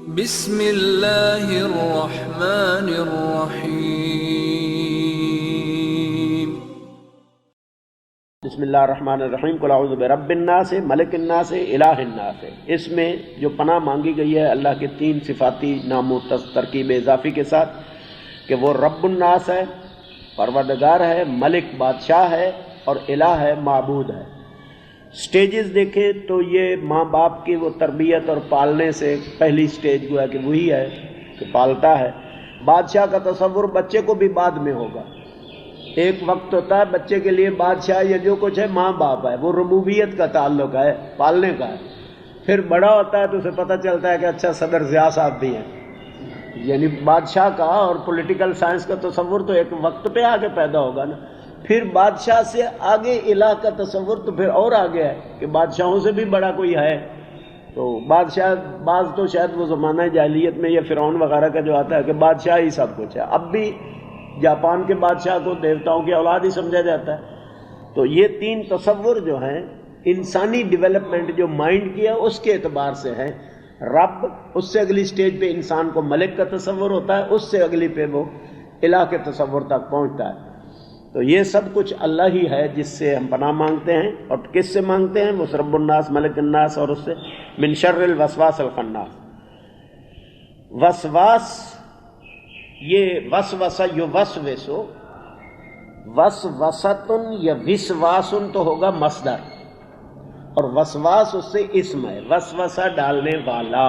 بسم اللہ الرحمن الرحیم۔ بسم اللہ الرحمن الرحیم۔ قل اعوذ برب الناس ملک الناس الہ الناس۔ اس میں جو پناہ مانگی گئی ہے اللہ کے تین صفاتی ناموں ترکیب اضافی کے ساتھ کہ وہ رب الناس ہے، پروردگار ہے، ملک بادشاہ ہے، اور الہ ہے، معبود ہے۔ سٹیجز دیکھیں تو یہ ماں باپ کی وہ تربیت اور پالنے سے پہلی سٹیج گویا کہ وہی ہے کہ پالتا ہے۔ بادشاہ کا تصور بچے کو بھی بعد میں ہوگا۔ ایک وقت ہوتا ہے بچے کے لیے بادشاہ یا جو کچھ ہے ماں باپ ہے، وہ ربوبیت کا تعلق ہے، پالنے کا ہے۔ پھر بڑا ہوتا ہے تو اسے پتہ چلتا ہے کہ اچھا صدر ضیاء صاحب بھی ہیں، یعنی بادشاہ کا اور پولیٹیکل سائنس کا تصور تو ایک وقت پہ آگے پیدا ہوگا نا۔ پھر بادشاہ سے آگے الہ کا تصور تو پھر اور آگے ہے کہ بادشاہوں سے بھی بڑا کوئی ہے۔ تو بادشاہ بعض تو شاید وہ زمانہ جاہلیت میں یا فرعون وغیرہ کا جو آتا ہے کہ بادشاہ ہی سب کچھ ہے۔ اب بھی جاپان کے بادشاہ کو دیوتاؤں کی اولاد ہی سمجھا جاتا ہے۔ تو یہ تین تصور جو ہیں انسانی ڈیولپمنٹ جو مائنڈ کی ہے اس کے اعتبار سے ہے۔ رب، اس سے اگلی سٹیج پہ انسان کو ملک کا تصور ہوتا ہے، اس سے اگلی پہ وہ الہ کے تصور تک پہنچتا ہے۔ تو یہ سب کچھ اللہ ہی ہے جس سے ہم پناہ مانگتے ہیں۔ اور کس سے مانگتے ہیں؟ وہ رب الناس ملک الناس، اور اس سے من شر الوسواس الخناس۔ وسواس، یہ وسوسہ یوسوسو، وسوستن یا وسواسن تو ہوگا مصدر، اور وسواس اس سے اسم ہے، وسوسہ ڈالنے والا،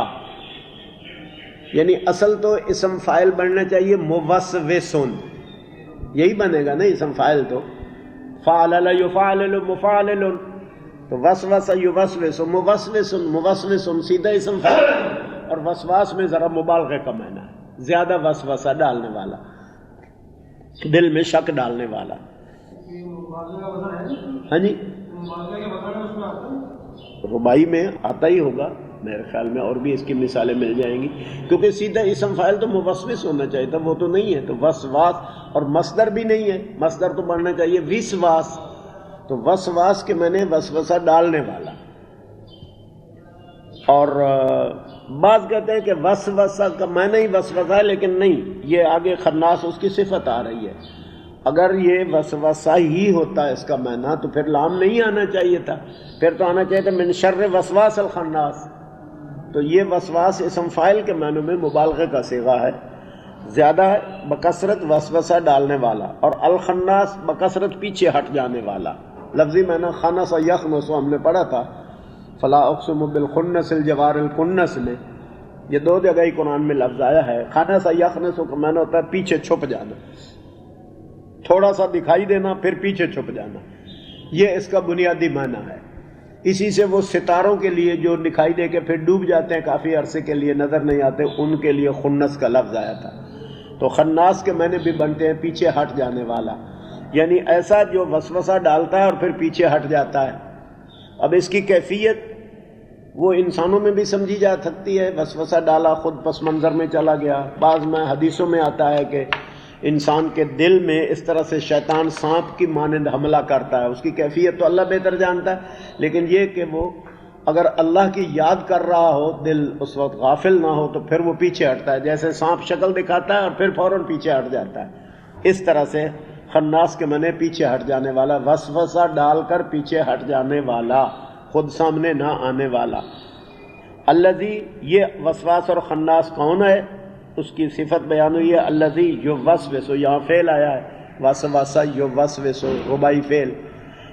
یعنی اصل تو اسم فاعل بننا چاہیے موسوسن، یہی بنے گا نا اسم فاعل تو، فعلل یفعلل مفعلل، تو وسوسہ یوسوس، موسوسن سیدھا اسم فاعل، اور وسواس میں ذرا مبالغے کا معنی ہے، زیادہ وسوسہ ڈالنے والا، دل میں شک ڈالنے والا۔ ہاں جی، ربائی میں آتا ہی ہوگا میرے خیال میں، اور بھی اس کی مثالیں مل جائیں گی، کیونکہ سیدھا اسم فاعل تو موسوس ہونا چاہیے تھا، وہ تو نہیں ہے، تو وسواس، اور مصدر بھی نہیں ہے، مصدر تو بننا چاہیے وسواس، تو وسواس کے معنی وسوسہ ڈالنے والا۔ اور بعض کہتے ہیں کہ وسوسہ کا معنی ہی وسوسہ ہے، لیکن نہیں، یہ آگے خناس اس کی صفت آ رہی ہے۔ اگر یہ وسوسہ ہی ہوتا ہے اس کا معنی تو پھر لام نہیں آنا چاہیے تھا، پھر تو آنا چاہیے تھا من شر وسواس الخناس۔ تو یہ وسواس اسم فاعل کے معنی میں مبالغے کا صیغہ ہے، زیادہ ہے، بکثرت وسوسہ ڈالنے والا، اور الخناس بکثرت پیچھے ہٹ جانے والا۔ لفظی معنی خنس و یخنس ہم نے پڑھا تھا، فلا اقسم بالخنس الجوار الکنس میں، یہ دو جگہ ہی قرآن میں لفظ آیا ہے۔ خنس و یخنس کا معنی ہوتا ہے پیچھے چھپ جانا، تھوڑا سا دکھائی دینا پھر پیچھے چھپ جانا، یہ اس کا بنیادی معنی ہے۔ اسی سے وہ ستاروں کے لیے جو دکھائی دے کے پھر ڈوب جاتے ہیں، کافی عرصے کے لیے نظر نہیں آتے، ان کے لیے خنس کا لفظ آیا تھا۔ تو خناس کے معنی بھی بنتے ہیں پیچھے ہٹ جانے والا، یعنی ایسا جو وسوسہ ڈالتا ہے اور پھر پیچھے ہٹ جاتا ہے۔ اب اس کی کیفیت وہ انسانوں میں بھی سمجھی جا سکتی ہے، وسوسہ ڈالا خود پس منظر میں چلا گیا۔ بعض میں حدیثوں میں آتا ہے کہ انسان کے دل میں اس طرح سے شیطان سانپ کی مانند حملہ کرتا ہے، اس کی کیفیت تو اللہ بہتر جانتا ہے، لیکن یہ کہ وہ اگر اللہ کی یاد کر رہا ہو، دل اس وقت غافل نہ ہو، تو پھر وہ پیچھے ہٹتا ہے، جیسے سانپ شکل دکھاتا ہے اور پھر فوراً پیچھے ہٹ جاتا ہے۔ اس طرح سے خناس کے معنی پیچھے ہٹ جانے والا، وسوسہ ڈال کر پیچھے ہٹ جانے والا، خود سامنے نہ آنے والا۔ الذی، یہ وسواس اور خناس کون ہے؟ اس کی صفت بیان ہوئی ہے الذی یوسوس، یہاں فعل آیا ہے وسوسہ یوسوس، ربائی فعل،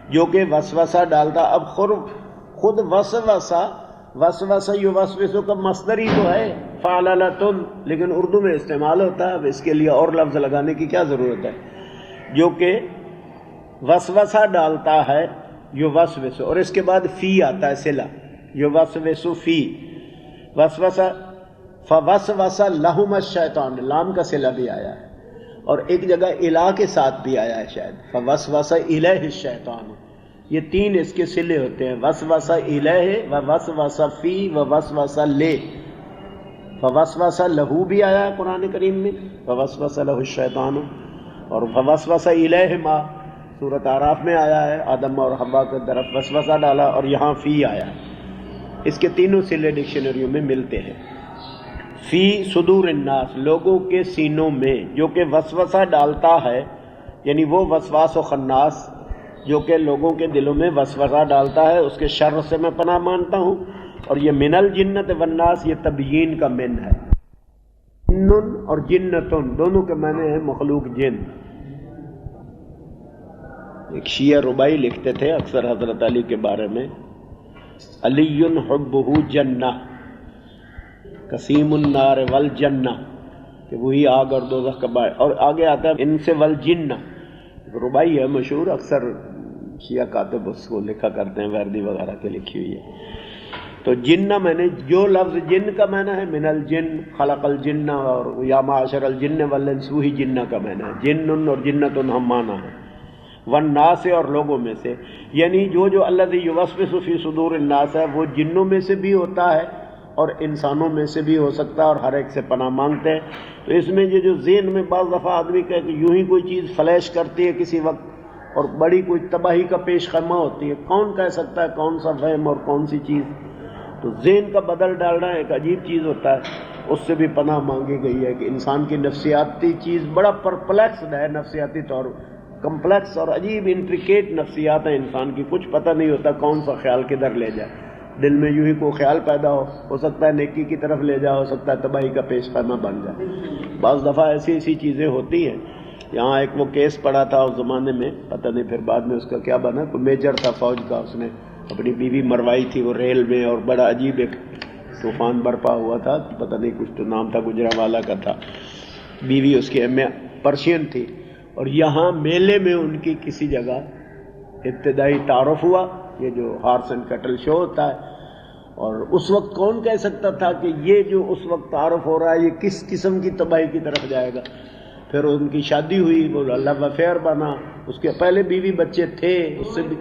جو کہ وسوسہ ڈالتا۔ اب خود وسوسہ یوسوس کا مصدر ہی تو ہے فعللتن، لیکن اردو میں استعمال ہوتا ہے، اب اس کے لیے اور لفظ لگانے کی کیا ضرورت ہے، جو کہ وسوسہ ڈالتا ہے یوسوس، اور اس کے بعد فی آتا ہے صلہ، یوسوس فی، وسوسہ، فوسوس لہم الشیطان، لام کا صلہ بھی آیا ہے، اور ایک جگہ الہ کے ساتھ بھی آیا ہے شاید، فوسوس الیہ الشیطان، یہ تین اس کے صلے ہوتے ہیں، وسوس الیہ ووسوس فی ووسوس لہ، فوسوس لہو بھی آیا ہے قرآن کریم میں، فوسوس لہ الشیطان، اور فوسوس الیہ ما سورۃ اعراف میں آیا ہے، آدم اور حوا کی طرف وسوسہ ڈالا، اور یہاں فی آیا ہے۔ اس کے تینوں صلے ڈکشنریوں میں ملتے ہیں۔ فی صدور الناس، لوگوں کے سینوں میں، جو کہ وسوسہ ڈالتا ہے، یعنی وہ وسواس و خناس جو کہ لوگوں کے دلوں میں وسوسہ ڈالتا ہے، اس کے شر سے میں پناہ مانتا ہوں۔ اور یہ من الجنت والناس، یہ تبیین کا من ہے۔ جن اور جنتن دونوں کے معنی ہیں مخلوق جن۔ ایک شیعہ ربائی لکھتے تھے اکثر حضرت علی کے بارے میں، علی حبہ جنہ قسیم النار والجنہ، کہ وہی آگ اور دوزخ کا باعث، اور آگے آتا ہے ان سے والجنہ، ربائی ہے مشہور، اکثر شیعہ کاتب اس کو لکھا کرتے ہیں، وردی وغیرہ کے لکھی ہوئی ہے۔ تو جنہ میں نے، جو لفظ جن کا معنی ہے من الجن خلق الجنہ، اور یا معاشر الجن والانس، وہی جنہ کا معنی ہے۔ جن اور جنتن ہم معنی ہے، والناس اور لوگوں میں سے، یعنی جو الذی یوسوس فی صدور الناس ہے، وہ جنوں میں سے بھی ہوتا ہے اور انسانوں میں سے بھی ہو سکتا ہے، اور ہر ایک سے پناہ مانگتے ہیں۔ تو اس میں جو ذہن میں بعض دفعہ آدمی کہے کہ یوں ہی کوئی چیز فلیش کرتی ہے کسی وقت اور بڑی کوئی تباہی کا پیش خیمہ ہوتی ہے، کون کہہ سکتا ہے کون سا وہم اور کون سی چیز؟ تو ذہن کا بدل ڈالنا ایک عجیب چیز ہوتا ہے، اس سے بھی پناہ مانگی گئی ہے کہ انسان کی نفسیاتی چیز بڑا پرپلیکسڈ ہے، نفسیاتی طور کمپلیکس اور عجیب انٹریکیٹ نفسیات ہیں انسان کی، کچھ پتہ نہیں ہوتا کون سا خیال کدھر لے جائے۔ دل میں یوں ہی کوئی خیال پیدا ہو سکتا ہے نیکی کی طرف لے جائے، ہو سکتا ہے تباہی کا پیش خیمہ بن جائے۔ بعض دفعہ ایسی چیزیں ہوتی ہیں۔ یہاں ایک وہ کیس پڑا تھا اس زمانے میں، پتہ نہیں پھر بعد میں اس کا کیا بنا، کوئی میجر تھا فوج کا، اس نے اپنی بیوی مروائی تھی وہ ریل میں، اور بڑا عجیب ایک طوفان برپا ہوا تھا، پتہ نہیں کچھ تو نام تھا گجرانوالہ کا تھا، بیوی اس کی پرشین تھی، اور یہاں میلے میں ان کی کسی جگہ ابتدائی تعارف ہوا، یہ جو ہارس اینڈ کیٹل شو ہوتا ہے، اور اس وقت کون کہہ سکتا تھا کہ یہ جو اس وقت تعارف ہو رہا ہے یہ کس قسم کی تباہی کی طرف جائے گا۔ پھر ان کی شادی ہوئی، وہ لو افیئر بنا، اس کے پہلے بیوی بچے تھے اس سے بھی،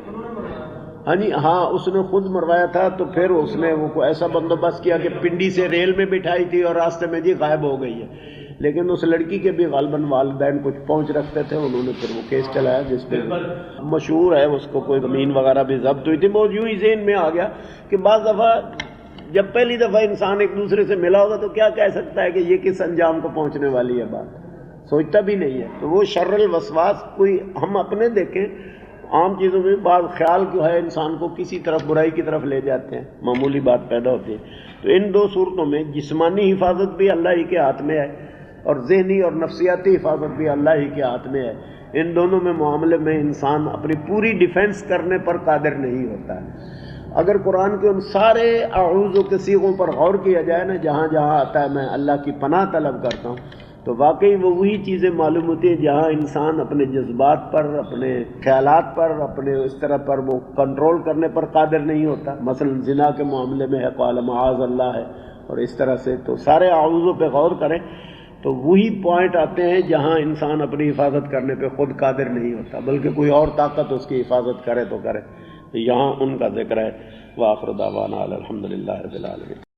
ہاں اس نے خود مروایا تھا، تو پھر اس نے وہ ایسا بندوبست کیا کہ پنڈی سے ریل میں بٹھائی تھی اور راستے میں جی غائب ہو گئی ہے، لیکن اس لڑکی کے بھی غالباً والدین کچھ پہنچ رکھتے تھے، انہوں نے پھر وہ کیس چلایا جس پہ مشہور ہے، اس کو کوئی زمین وغیرہ بھی ضبط ہوئی تھی۔ بہت یوں ہی ذہن میں آ گیا کہ بعض دفعہ جب پہلی دفعہ انسان ایک دوسرے سے ملا ہوگا تو کیا کہہ سکتا ہے کہ یہ کس انجام کو پہنچنے والی ہے، بات سوچتا بھی نہیں ہے۔ تو وہ شر الوسواس، کوئی ہم اپنے دیکھیں عام چیزوں میں بعض خیال جو ہے انسان کو کسی طرف برائی کی طرف لے جاتے ہیں، معمولی بات پیدا ہوتی ہے۔ تو ان دو صورتوں میں جسمانی حفاظت بھی اللہ ہی کے ہاتھ میں ہے، اور ذہنی اور نفسیاتی حفاظت بھی اللہ ہی کے ہاتھ میں ہے۔ ان دونوں میں معاملے میں انسان اپنی پوری ڈیفنس کرنے پر قادر نہیں ہوتا ہے۔ اگر قرآن کے ان سارے اعوذ کے صیغوں پر غور کیا جائے نا، جہاں جہاں آتا ہے میں اللہ کی پناہ طلب کرتا ہوں، تو واقعی وہ وہی چیزیں معلوم ہوتی ہیں جہاں انسان اپنے جذبات پر، اپنے خیالات پر، اپنے اس طرح پر وہ کنٹرول کرنے پر قادر نہیں ہوتا۔ مثلا زنا کے معاملے میں ہے قال معاذ اللہ ہے، اور اس طرح سے تو سارے اعوذ پہ غور کریں تو وہی پوائنٹ آتے ہیں جہاں انسان اپنی حفاظت کرنے پہ خود قادر نہیں ہوتا، بلکہ کوئی اور طاقت اس کی حفاظت کرے تو کرے۔ یہاں ان کا ذکر ہے۔ وآخر دعوانا الحمدللہ رب العالمین۔